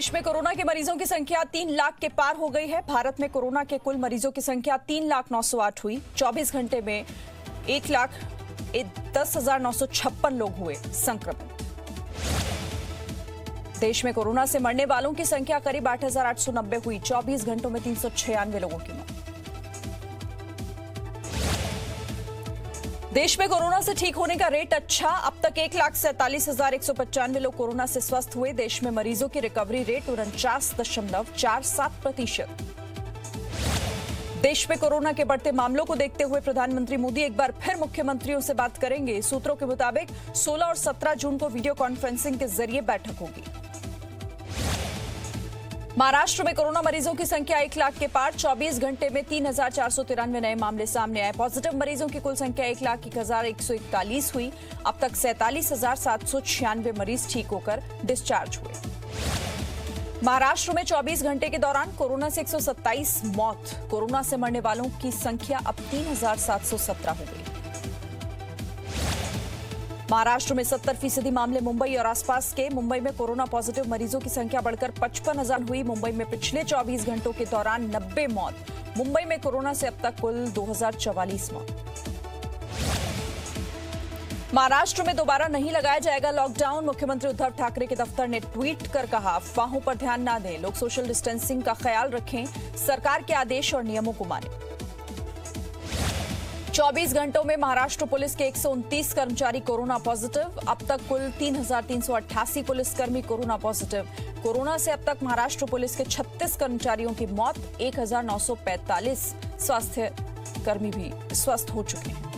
देश में कोरोना के मरीजों की संख्या 3 लाख के पार हो गई है। भारत में कोरोना के कुल मरीजों की संख्या 3,09,08 हुई। 24 घंटे में 1,10,956 लोग हुए संक्रमित। देश में कोरोना से मरने वालों की संख्या करीब 8,890 हुई। 24 घंटों में 396 लोगों की मौत। देश में कोरोना से ठीक होने का रेट अच्छा। अब तक 1,47,195 लोग कोरोना से स्वस्थ हुए। देश में मरीजों की रिकवरी रेट 49.47%। देश में कोरोना के बढ़ते मामलों को देखते हुए प्रधानमंत्री मोदी एक बार फिर मुख्यमंत्रियों से बात करेंगे। सूत्रों के मुताबिक 16 और 17 जून को वीडियो कॉन्फ्रेंसिंग के जरिए बैठक होगी। महाराष्ट्र में कोरोना मरीजों की संख्या 1 लाख के पार। 24 घंटे में 3,493 नए मामले सामने आए। पॉजिटिव मरीजों की कुल संख्या 1,01,141 हुई। अब तक 47,796 मरीज ठीक होकर डिस्चार्ज हुए। महाराष्ट्र में 24 घंटे के दौरान कोरोना से 127 मौत। कोरोना से मरने वालों की संख्या अब 3,717 हो गई। महाराष्ट्र में 70% मामले मुंबई और आसपास के। मुंबई में कोरोना पॉजिटिव मरीजों की संख्या बढ़कर 55,000 हुई। मुंबई में पिछले 24 घंटों के दौरान 90 मौत। मुंबई में कोरोना से अब तक कुल 2,044 मौत। महाराष्ट्र में दोबारा नहीं लगाया जाएगा लॉकडाउन। मुख्यमंत्री उद्धव ठाकरे के दफ्तर ने ट्वीट कर कहा, अफवाहों पर ध्यान न दें, लोग सोशल डिस्टेंसिंग का ख्याल रखें, सरकार के आदेश और नियमों को मानें। 24 घंटों में महाराष्ट्र पुलिस के 129 कर्मचारी कोरोना पॉजिटिव। अब तक कुल 3,388 पुलिसकर्मी कोरोना पॉजिटिव। कोरोना से अब तक महाराष्ट्र पुलिस के 36 कर्मचारियों की मौत। 1,945 स्वास्थ्य कर्मी भी स्वस्थ हो चुके हैं।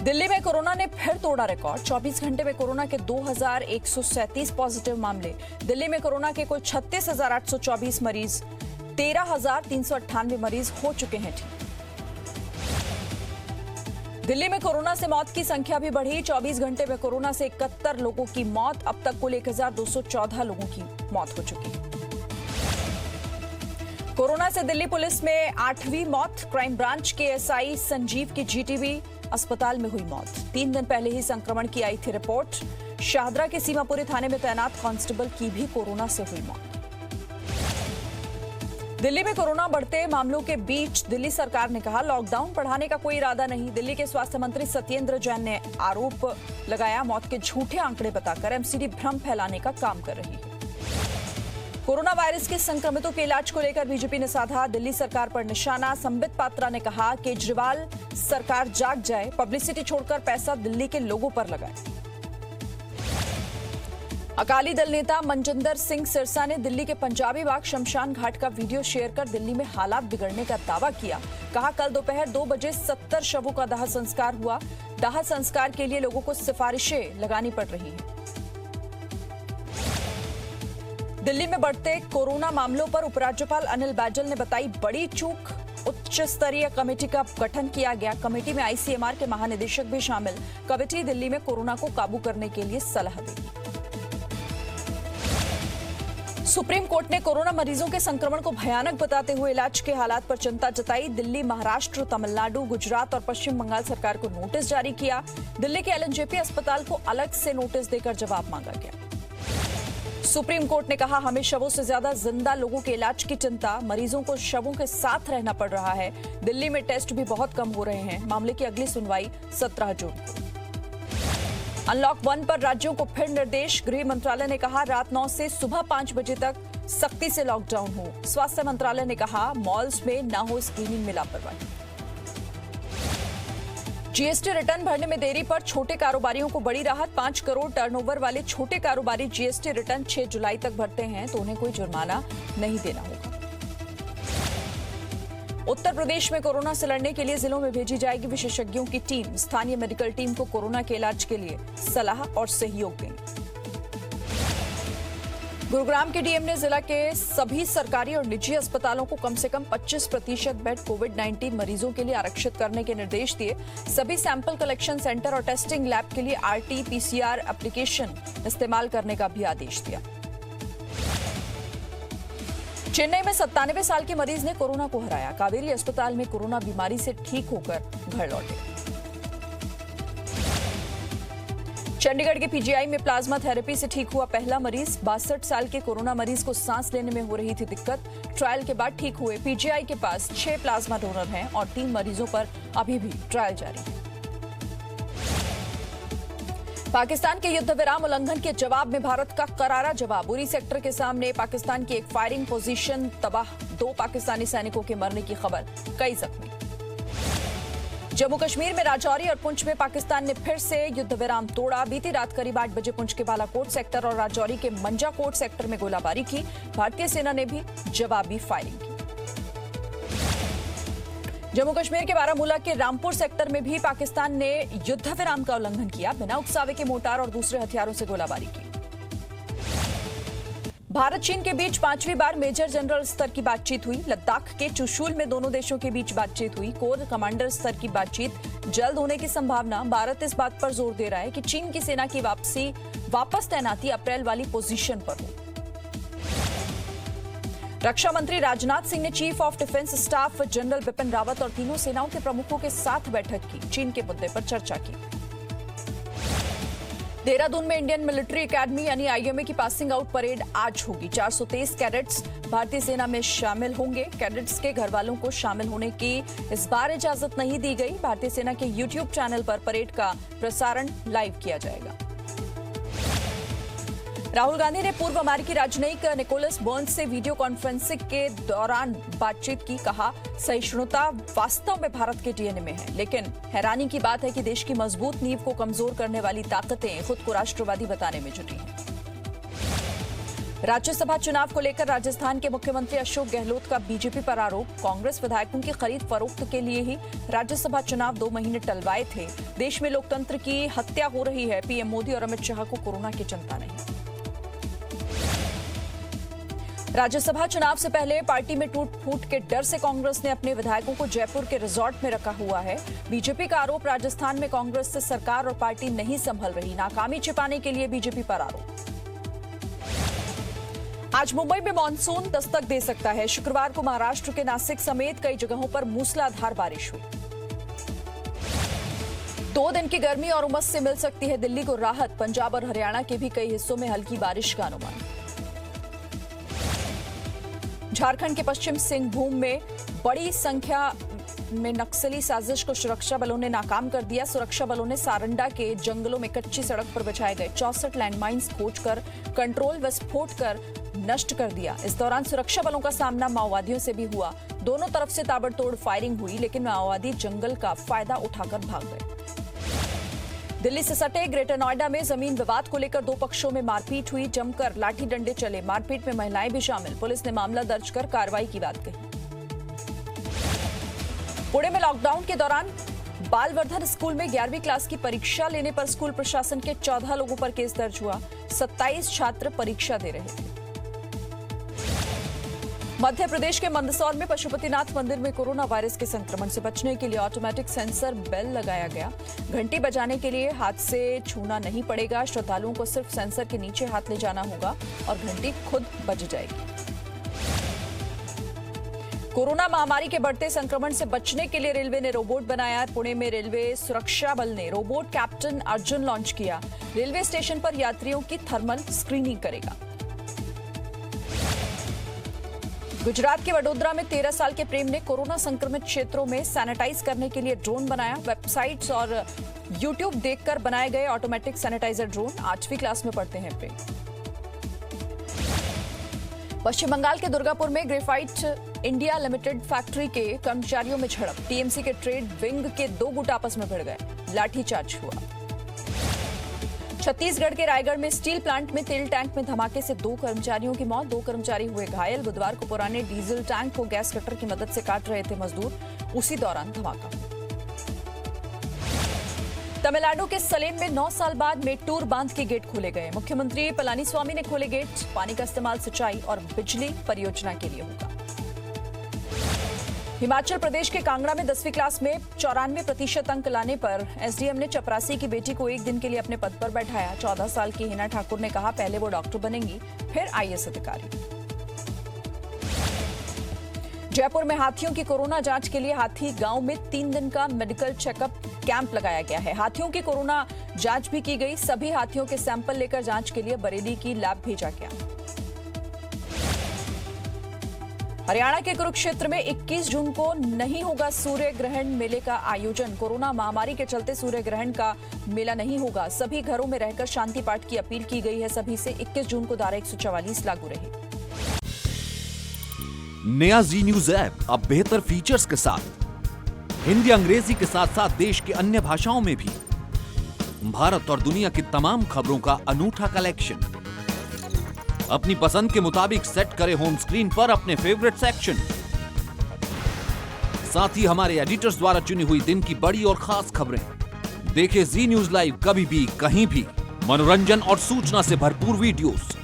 दिल्ली में कोरोना ने फिर तोड़ा रिकॉर्ड। 24 घंटे में कोरोना के 2,137 पॉजिटिव मामले। दिल्ली में कोरोना के कुल 36,824 मरीज। 13,398 मरीज हो चुके हैं ठीक। दिल्ली में कोरोना से मौत की संख्या भी बढ़ी। 24 घंटे में कोरोना से 71 लोगों की मौत। अब तक कुल 1,214 लोगों की मौत हो चुकी है। कोरोना से दिल्ली पुलिस में 8वीं मौत। क्राइम ब्रांच के एसआई संजीव की जीटीबी अस्पताल में हुई मौत। 3 दिन पहले ही संक्रमण की आई थी रिपोर्ट। शाहदरा के सीमापुरी थाने में तैनात कांस्टेबल की भी कोरोना से हुई मौत। दिल्ली में कोरोना बढ़ते मामलों के बीच दिल्ली सरकार ने कहा, लॉकडाउन बढ़ाने का कोई इरादा नहीं। दिल्ली के स्वास्थ्य मंत्री सत्येंद्र जैन ने आरोप लगाया, मौत के झूठे आंकड़े बताकर एमसीडी भ्रम फैलाने का काम कर रही है। कोरोना वायरस के संक्रमितों के इलाज को लेकर बीजेपी ने साधा दिल्ली सरकार पर निशाना। संबित पात्रा ने कहा, केजरीवाल सरकार जाग जाए, पब्लिसिटी छोड़कर पैसा दिल्ली के लोगों पर लगाए। अकाली दल नेता मनजिंदर सिंह सिरसा ने दिल्ली के पंजाबी बाग शमशान घाट का वीडियो शेयर कर दिल्ली में हालात बिगड़ने का दावा किया। कहा, कल दोपहर 2 बजे 70 शवों का दाह संस्कार हुआ। दाह संस्कार के लिए लोगों को सिफारिशें लगानी पड़ रही हैं। दिल्ली में बढ़ते कोरोना मामलों पर उपराज्यपाल अनिल बैजल ने बताई बड़ी चूक। उच्च स्तरीय कमेटी का गठन किया गया। कमेटी में आईसीएमआर के महानिदेशक भी शामिल। कमेटी दिल्ली में कोरोना को काबू करने के लिए सलाह देगी। सुप्रीम कोर्ट ने कोरोना मरीजों के संक्रमण को भयानक बताते हुए इलाज के हालात पर चिंता जताई। दिल्ली, महाराष्ट्र, तमिलनाडु, गुजरात और पश्चिम बंगाल सरकार को नोटिस जारी किया। दिल्ली के एलएनजेपी अस्पताल को अलग से नोटिस देकर जवाब मांगा गया। सुप्रीम कोर्ट ने कहा, हमें शवों से ज्यादा जिंदा लोगों के इलाज की चिंता। मरीजों को शवों के साथ रहना पड़ रहा है। दिल्ली में टेस्ट भी बहुत कम हो रहे हैं। मामले की अगली सुनवाई 17 जून को। अनलॉक 1 पर राज्यों को फिर निर्देश। गृह मंत्रालय ने कहा, रात 9 से सुबह 5 बजे तक सख्ती से लॉकडाउन हो। स्वास्थ्य मंत्रालय ने कहा, मॉल्स में न हो स्क्रीनिंग में लापरवाही। जीएसटी रिटर्न भरने में देरी पर छोटे कारोबारियों को बड़ी राहत। 5 करोड़ टर्नओवर वाले छोटे कारोबारी जीएसटी रिटर्न 6 जुलाई तक भरते हैं तो उन्हें कोई जुर्माना नहीं देना होगा। उत्तर प्रदेश में कोरोना से लड़ने के लिए जिलों में भेजी जाएगी विशेषज्ञों की टीम। स्थानीय मेडिकल टीम को कोरोना के इलाज के लिए सलाह और सहयोग देंगे। गुरुग्राम के डीएम ने जिला के सभी सरकारी और निजी अस्पतालों को कम से कम 25% बेड कोविड-19 मरीजों के लिए आरक्षित करने के निर्देश दिए। सभी सैंपल कलेक्शन सेंटर और टेस्टिंग लैब के लिए आरटी-पीसीआर एप्लीकेशन इस्तेमाल करने का भी आदेश दिया। चेन्नई में 97 साल के मरीज ने कोरोना को हराया। कावेरी अस्पताल में कोरोना बीमारी से ठीक होकर घर लौटे। चंडीगढ़ के पीजीआई में प्लाज्मा थेरेपी से ठीक हुआ पहला मरीज। 62 साल के कोरोना मरीज को सांस लेने में हो रही थी दिक्कत। ट्रायल के बाद ठीक हुए। पीजीआई के पास 6 प्लाज्मा डोनर हैं और 3 मरीजों पर अभी भी ट्रायल जारी है। पाकिस्तान के युद्ध विराम उल्लंघन के जवाब में भारत का करारा जवाब। उरी सेक्टर के सामने पाकिस्तान की एक फायरिंग पोजीशन तबाह। 2 पाकिस्तानी सैनिकों के मरने की खबर, कई जख्मी। जम्मू कश्मीर में राजौरी और पुंछ में पाकिस्तान ने फिर से युद्ध विराम तोड़ा। बीती रात करीब 8 बजे पुंछ के बालाकोट सेक्टर और राजौरी के मंजाकोट सेक्टर में गोलाबारी की। भारतीय सेना ने भी जवाबी फायरिंग की। जम्मू कश्मीर के बारामूला के रामपुर सेक्टर में भी पाकिस्तान ने युद्ध विराम का उल्लंघन किया। बिना उकसावे के मोर्टार और दूसरे हथियारों से गोलाबारी की। भारत चीन के बीच 5वीं बार मेजर जनरल स्तर की बातचीत हुई। लद्दाख के चुशूल में दोनों देशों के बीच बातचीत हुई। कोर कमांडर स्तर की बातचीत जल्द होने की संभावना। भारत इस बात पर जोर दे रहा है कि चीन की सेना की वापस तैनाती अप्रैल वाली पोजीशन पर हो। रक्षा मंत्री राजनाथ सिंह ने chief of defence staff general Bipin Rawat और तीनों सेनाओं के प्रमुखों के साथ बैठक की। चीन के मुद्दे पर चर्चा की। देहरादून में इंडियन मिलिट्री एकेडमी यानी आईएमए की पासिंग आउट परेड आज होगी। 423 कैडेट्स भारतीय सेना में शामिल होंगे। कैडेट्स के घर वालों को शामिल होने की इस बार इजाजत नहीं दी गई। भारतीय सेना के यूट्यूब चैनल पर परेड का प्रसारण लाइव किया जाएगा। राहुल गांधी ने पूर्व अमेरिकी राजनयिक निकोलस बर्न्स से वीडियो कॉन्फ्रेंसिंग के दौरान बातचीत की। कहा, सहिष्णुता वास्तव में भारत के डीएनए में है, लेकिन हैरानी की बात है कि देश की मजबूत नींव को कमजोर करने वाली ताकतें खुद को राष्ट्रवादी बताने में जुटी हैं। राज्यसभा चुनाव को लेकर राजस्थान के मुख्यमंत्री अशोक गहलोत का बीजेपी पर आरोप। कांग्रेस विधायकों की खरीद फरोख्त के लिए ही राज्यसभा चुनाव 2 महीने टलवाए थे। देश में लोकतंत्र की हत्या हो रही है। पीएम मोदी और अमित शाह को कोरोना की चिंता नहीं। राज्यसभा चुनाव से पहले पार्टी में टूट फूट के डर से कांग्रेस ने अपने विधायकों को जयपुर के रिजॉर्ट में रखा हुआ है। बीजेपी का आरोप, राजस्थान में कांग्रेस से सरकार और पार्टी नहीं संभल रही। नाकामी छिपाने के लिए बीजेपी पर आरोप। आज मुंबई में मानसून दस्तक दे सकता है। शुक्रवार को महाराष्ट्र के नासिक समेत कई जगहों पर मूसलाधार बारिश हुई। 2 दिन की गर्मी और उमस से मिल सकती है दिल्ली को राहत। पंजाब और हरियाणा के भी कई हिस्सों में हल्की बारिश का अनुमान। झारखंड के पश्चिम सिंहभूम में बड़ी संख्या में नक्सली साजिश को सुरक्षा बलों ने नाकाम कर दिया। सुरक्षा बलों ने सारंडा के जंगलों में कच्ची सड़क पर बिछाए गए 64 लैंडमाइंस खोजकर कंट्रोल विस्फोट कर नष्ट कर दिया। इस दौरान सुरक्षा बलों का सामना माओवादियों से भी हुआ। दोनों तरफ से ताबड़तोड़ फायरिंग हुई, लेकिन माओवादी जंगल का फायदा उठाकर भाग गए। दिल्ली से सटे ग्रेटर नोएडा में जमीन विवाद को लेकर 2 पक्षों में मारपीट हुई। जमकर लाठी डंडे चले। मारपीट में महिलाएं भी शामिल। पुलिस ने मामला दर्ज कर कार्रवाई की बात कही। पुणे में लॉकडाउन के दौरान बालवर्धन स्कूल में 11वीं क्लास की परीक्षा लेने पर स्कूल प्रशासन के 14 लोगों पर केस दर्ज हुआ। 27 छात्र परीक्षा दे रहे थे। मध्य प्रदेश के मंदसौर में पशुपतिनाथ मंदिर में कोरोना वायरस के संक्रमण से बचने के लिए ऑटोमेटिक सेंसर बेल लगाया गया। घंटी बजाने के लिए हाथ से छूना नहीं पड़ेगा। श्रद्धालुओं को सिर्फ सेंसर के नीचे हाथ ले जाना होगा और घंटी खुद बज जाएगी। कोरोना महामारी के बढ़ते संक्रमण से बचने के लिए रेलवे ने रोबोट बनाया। पुणे में रेलवे सुरक्षा बल ने रोबोट कैप्टन अर्जुन लॉन्च किया। रेलवे स्टेशन पर यात्रियों की थर्मल स्क्रीनिंग करेगा। गुजरात के वडोदरा में 13 साल के प्रेम ने कोरोना संक्रमित क्षेत्रों में सैनिटाइज करने के लिए ड्रोन बनाया। वेबसाइट्स और यूट्यूब देखकर बनाए गए ऑटोमेटिक सैनिटाइजर ड्रोन। 8वीं क्लास में पढ़ते हैं प्रेम। पश्चिम बंगाल के दुर्गापुर में ग्रेफाइट इंडिया लिमिटेड फैक्ट्री के कर्मचारियों में झड़प। टीएमसी के ट्रेड विंग के 2 गुट आपस में भिड़ गए। लाठीचार्ज हुआ। छत्तीसगढ़ के रायगढ़ में स्टील प्लांट में तेल टैंक में धमाके से 2 कर्मचारियों की मौत। 2 कर्मचारी हुए घायल। बुधवार को पुराने डीजल टैंक को गैस कटर की मदद से काट रहे थे मजदूर। उसी दौरान धमाका। तमिलनाडु के सलेम में 9 साल बाद मेट्टूर बांध के गेट खोले गए। मुख्यमंत्री पलानीस्वामी ने खोले गेट। पानी का इस्तेमाल सिंचाई और बिजली परियोजना के लिए होगा। हिमाचल प्रदेश के कांगड़ा में 10वीं क्लास में 94% अंक लाने पर एसडीएम ने चपरासी की बेटी को 1 दिन के लिए अपने पद पर बैठाया। 14 साल की हिना ठाकुर ने कहा, पहले वो डॉक्टर बनेंगी, फिर आईएएस अधिकारी। जयपुर में हाथियों की कोरोना जांच के लिए हाथी गांव में 3 दिन का मेडिकल चेकअप कैंप लगाया गया है। हाथियों की कोरोना जांच भी की गई। सभी हाथियों के सैंपल लेकर जांच के लिए बरेली की लैब भेजा गया। हरियाणा के कुरुक्षेत्र में 21 जून को नहीं होगा सूर्य ग्रहण मेले का आयोजन। कोरोना महामारी के चलते सूर्य ग्रहण का मेला नहीं होगा। सभी घरों में रहकर शांति पाठ की अपील की गई है। सभी से 21 जून को धारा 144 लागू रहे। नया जी न्यूज ऐप अब बेहतर फीचर्स के साथ हिंदी अंग्रेजी के साथ साथ देश के अन्य भाषाओं में भी भारत और दुनिया की तमाम खबरों का अनूठा कलेक्शन। अपनी पसंद के मुताबिक सेट करें होम स्क्रीन पर अपने फेवरेट सेक्शन। साथ ही हमारे एडिटर्स द्वारा चुनी हुई दिन की बड़ी और खास खबरें। देखें जी न्यूज लाइव कभी भी कहीं भी। मनोरंजन और सूचना से भरपूर वीडियोस,